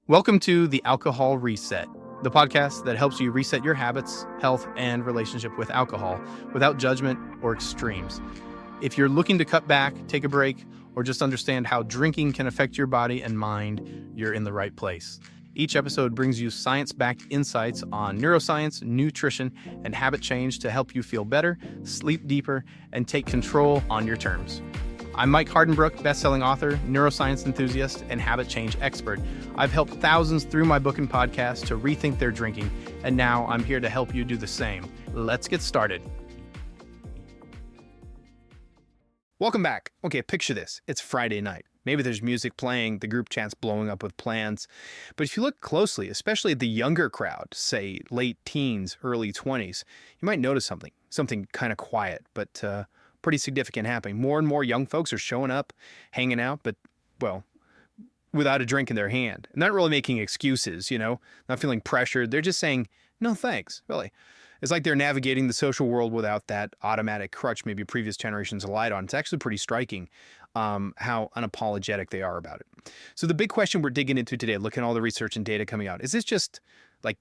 Welcome to the Alcohol Reset, the podcast that helps you reset your habits, health, and relationship with alcohol without judgment or extremes. If you're looking to cut back, take a break, or just understand how drinking can affect your body and mind, you're in the right place. Each episode brings you science-backed insights on neuroscience, nutrition, and habit change to help you feel better, sleep deeper, and take control on your terms. I'm Mike Hardenbrook, best-selling author, neuroscience enthusiast, and habit change expert. I've helped thousands through my book and podcast to rethink their drinking, and now I'm here to help you do the same. Let's get started. Welcome back. Okay, picture this. It's Friday night. Maybe there's music playing, the group chat's blowing up with plans. But if you look closely, especially at the younger crowd, say late teens, early 20s, you might notice something kind of quiet, but pretty significant happening. More and more young folks are showing up, hanging out, but, well, without a drink in their hand. Not really making excuses, not feeling pressured. They're just saying, no thanks, really. It's like they're navigating the social world without that automatic crutch maybe previous generations relied on. It's actually pretty striking how unapologetic they are about it. So the big question we're digging into today, looking at all the research and data coming out, is this just like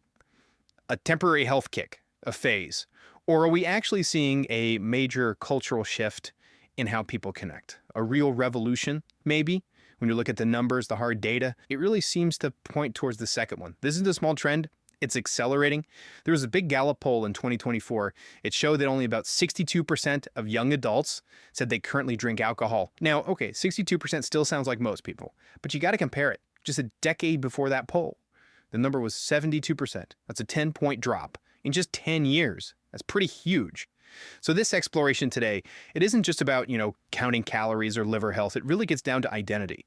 a temporary health kick, a phase? Or are we actually seeing a major cultural shift in how people connect? A real revolution, maybe? When you look at the numbers, the hard data, it really seems to point towards the second one. This isn't a small trend. It's accelerating. There was a big Gallup poll in 2024. It showed that only about 62% of young adults said they currently drink alcohol. Now, okay, 62% still sounds like most people, but you got to compare it. Just a decade before that poll, the number was 72%. That's a 10-point drop in just 10 years. That's pretty huge. So this exploration today, it isn't just about, counting calories or liver health. It really gets down to identity.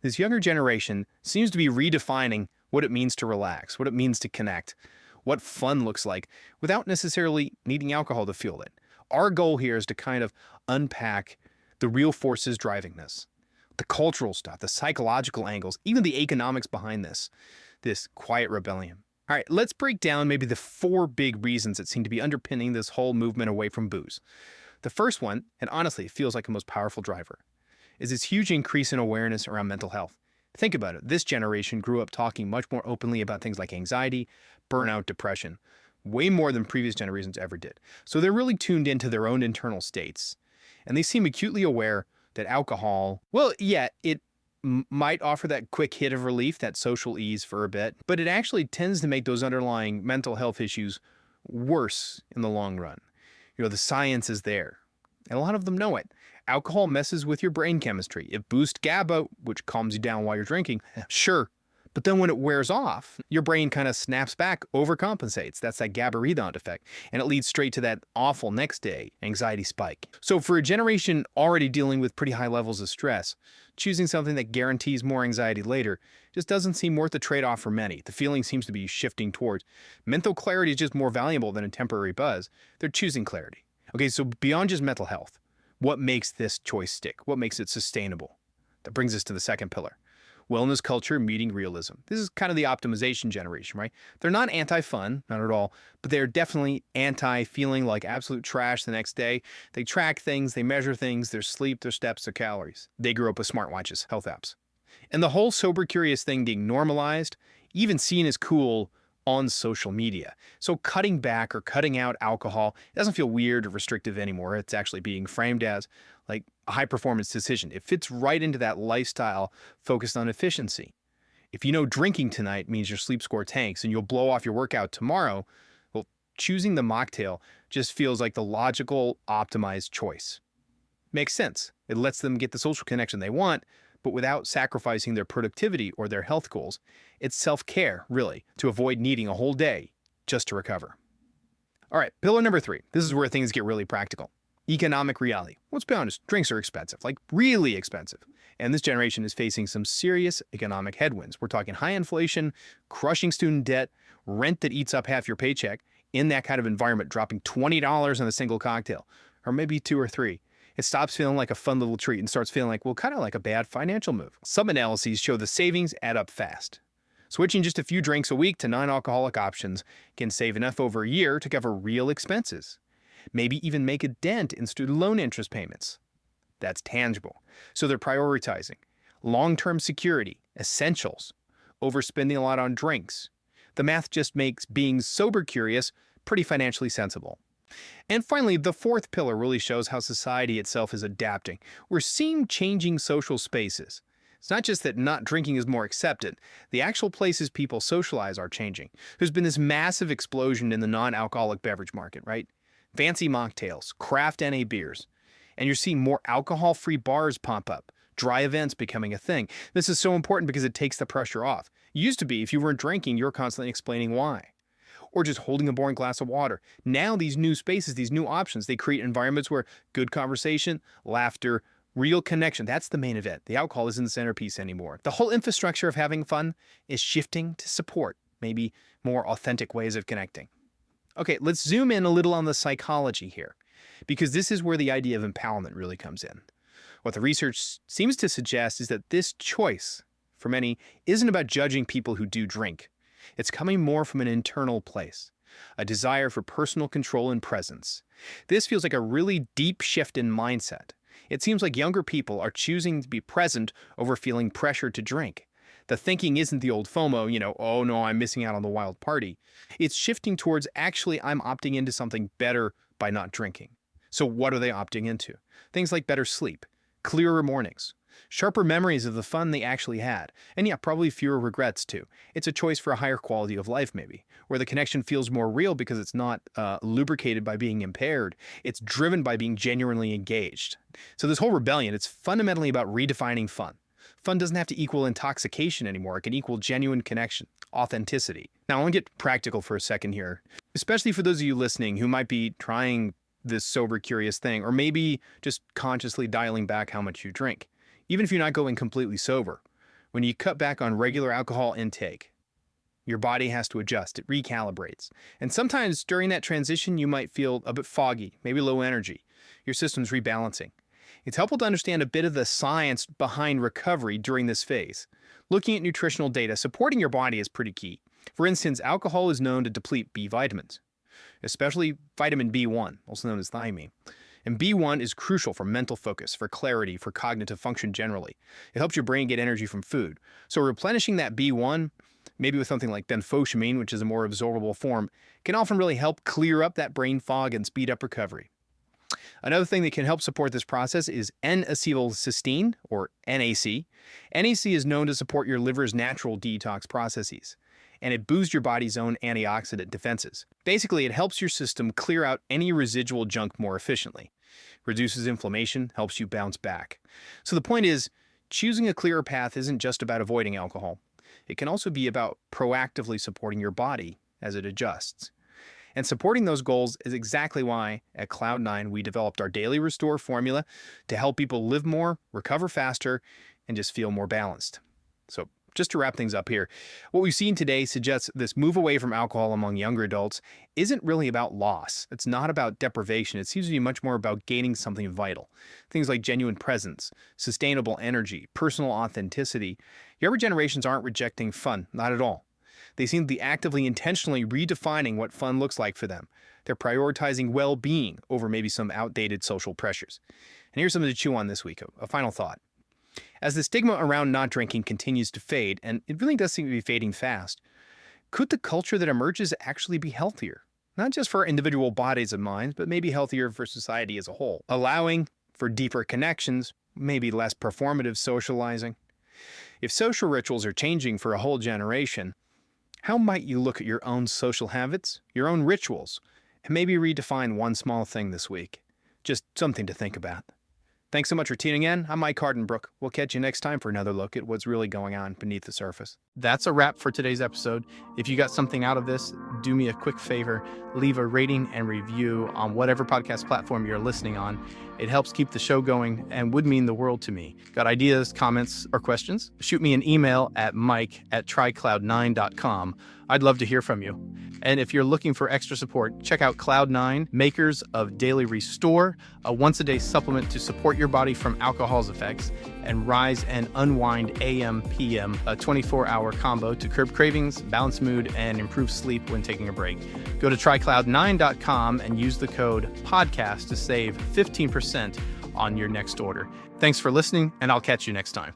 This younger generation seems to be redefining what it means to relax, what it means to connect, what fun looks like without necessarily needing alcohol to fuel it. Our goal here is to kind of unpack the real forces driving this, the cultural stuff, the psychological angles, even the economics behind this quiet rebellion. All right, let's break down maybe the 4 big reasons that seem to be underpinning this whole movement away from booze. The first one, and honestly, it feels like the most powerful driver, is this huge increase in awareness around mental health. Think about it. This generation grew up talking much more openly about things like anxiety, burnout, depression, way more than previous generations ever did. So they're really tuned into their own internal states. And they seem acutely aware that alcohol, well, yeah, it might offer that quick hit of relief, that social ease for a bit, but it actually tends to make those underlying mental health issues worse in the long run. The science is there, and a lot of them know it. Alcohol messes with your brain chemistry. It boosts GABA, which calms you down while you're drinking. Sure. But then when it wears off, your brain kind of snaps back, overcompensates. That's that GABA rebound effect. And it leads straight to that awful next day anxiety spike. So for a generation already dealing with pretty high levels of stress, choosing something that guarantees more anxiety later just doesn't seem worth the trade-off for many. The feeling seems to be shifting towards mental clarity is just more valuable than a temporary buzz. They're choosing clarity. Okay, so beyond just mental health, what makes this choice stick? What makes it sustainable? That brings us to the second pillar. Wellness culture meeting realism. This is kind of the optimization generation, right? They're not anti-fun, not at all, but they're definitely anti-feeling like absolute trash the next day. They track things, they measure things, their sleep, their steps, their calories. They grew up with smartwatches, health apps. And the whole sober curious thing being normalized, even seen as cool on social media. So cutting back or cutting out alcohol doesn't feel weird or restrictive anymore. It's actually being framed as like a high performance decision. It fits right into that lifestyle focused on efficiency. If drinking tonight means your sleep score tanks and you'll blow off your workout tomorrow, well, choosing the mocktail just feels like the logical, optimized choice. Makes sense. It lets them get the social connection they want, but without sacrificing their productivity or their health goals. It's self-care, really, to avoid needing a whole day just to recover. All right, pillar number 3. This is where things get really practical. Economic reality. Let's be honest, drinks are expensive, like really expensive. And this generation is facing some serious economic headwinds. We're talking high inflation, crushing student debt, rent that eats up half your paycheck. In that kind of environment, dropping $20 on a single cocktail, or maybe 2 or 3. It stops feeling like a fun little treat and starts feeling like, well, kind of like a bad financial move. Some analyses show the savings add up fast. Switching just a few drinks a week to non-alcoholic options can save enough over a year to cover real expenses. Maybe even make a dent in student loan interest payments. That's tangible. So they're prioritizing long-term security, essentials, overspending a lot on drinks. The math just makes being sober curious pretty financially sensible. And finally, the fourth pillar really shows how society itself is adapting. We're seeing changing social spaces. It's not just that not drinking is more accepted. The actual places people socialize are changing. There's been this massive explosion in the non-alcoholic beverage market, right? Fancy mocktails, craft NA beers. And you're seeing more alcohol-free bars pop up, dry events becoming a thing. This is so important because it takes the pressure off. It used to be, if you weren't drinking, you were constantly explaining why. Or just holding a boring glass of water. Now these new spaces, these new options, they create environments where good conversation, laughter, real connection, that's the main event. The alcohol isn't the centerpiece anymore. The whole infrastructure of having fun is shifting to support maybe more authentic ways of connecting. Okay, let's zoom in a little on the psychology here, because this is where the idea of empowerment really comes in. What the research seems to suggest is that this choice, for many, isn't about judging people who do drink. It's coming more from an internal place, a desire for personal control and presence. This feels like a really deep shift in mindset. It seems like younger people are choosing to be present over feeling pressure to drink. The thinking isn't the old FOMO, oh no, I'm missing out on the wild party. It's shifting towards actually I'm opting into something better by not drinking. So what are they opting into? Things like better sleep, clearer mornings, sharper memories of the fun they actually had, and yeah, probably fewer regrets too. It's a choice for a higher quality of life maybe, where the connection feels more real because it's not lubricated by being impaired. It's driven by being genuinely engaged. So this whole rebellion, it's fundamentally about redefining fun. Fun doesn't have to equal intoxication anymore. It can equal genuine connection, authenticity. Now I want to get practical for a second here, especially for those of you listening who might be trying this sober curious thing, or maybe just consciously dialing back how much you drink. Even if you're not going completely sober, when you cut back on regular alcohol intake, your body has to adjust. It recalibrates. And sometimes during that transition, you might feel a bit foggy, maybe low energy. Your system's rebalancing. It's helpful to understand a bit of the science behind recovery during this phase. Looking at nutritional data, supporting your body is pretty key. For instance, alcohol is known to deplete B vitamins, especially vitamin B1, also known as thiamine. And B1 is crucial for mental focus, for clarity, for cognitive function generally. It helps your brain get energy from food. So replenishing that B1, maybe with something like benfotiamine, which is a more absorbable form, can often really help clear up that brain fog and speed up recovery. Another thing that can help support this process is N-acetylcysteine, or NAC. NAC is known to support your liver's natural detox processes, and it boosts your body's own antioxidant defenses. Basically, it helps your system clear out any residual junk more efficiently, reduces inflammation, helps you bounce back. So the point is, choosing a clearer path isn't just about avoiding alcohol. It can also be about proactively supporting your body as it adjusts. And supporting those goals is exactly why at Cloud9 we developed our Daily Restore formula to help people live more, recover faster, and just feel more balanced. So just to wrap things up here, what we've seen today suggests this move away from alcohol among younger adults isn't really about loss. It's not about deprivation. It seems to be much more about gaining something vital. Things like genuine presence, sustainable energy, personal authenticity. Younger generations aren't rejecting fun, not at all. They seem to be actively, intentionally redefining what fun looks like for them. They're prioritizing well-being over maybe some outdated social pressures. And here's something to chew on this week, a final thought. As the stigma around not drinking continues to fade, and it really does seem to be fading fast, could the culture that emerges actually be healthier? Not just for our individual bodies and minds, but maybe healthier for society as a whole, allowing for deeper connections, maybe less performative socializing. If social rituals are changing for a whole generation, how might you look at your own social habits, your own rituals, and maybe redefine one small thing this week? Just something to think about. Thanks so much for tuning in. I'm Mike Cloud9. We'll catch you next time for another look at what's really going on beneath the surface. That's a wrap for today's episode. If you got something out of this, do me a quick favor, leave a rating and review on whatever podcast platform you're listening on. It helps keep the show going and would mean the world to me. Got ideas, comments, or questions? Shoot me an email at mike@trycloud9.com. I'd love to hear from you. And if you're looking for extra support, check out Cloud9, makers of Daily Restore, a once-a-day supplement to support your body from alcohol's effects, and Rise and Unwind AM/PM, a 24-hour combo to curb cravings, balance mood, and improve sleep when taking a break. Go to trycloud9.com and use the code PODCAST to save 15% on your next order. Thanks for listening, and I'll catch you next time.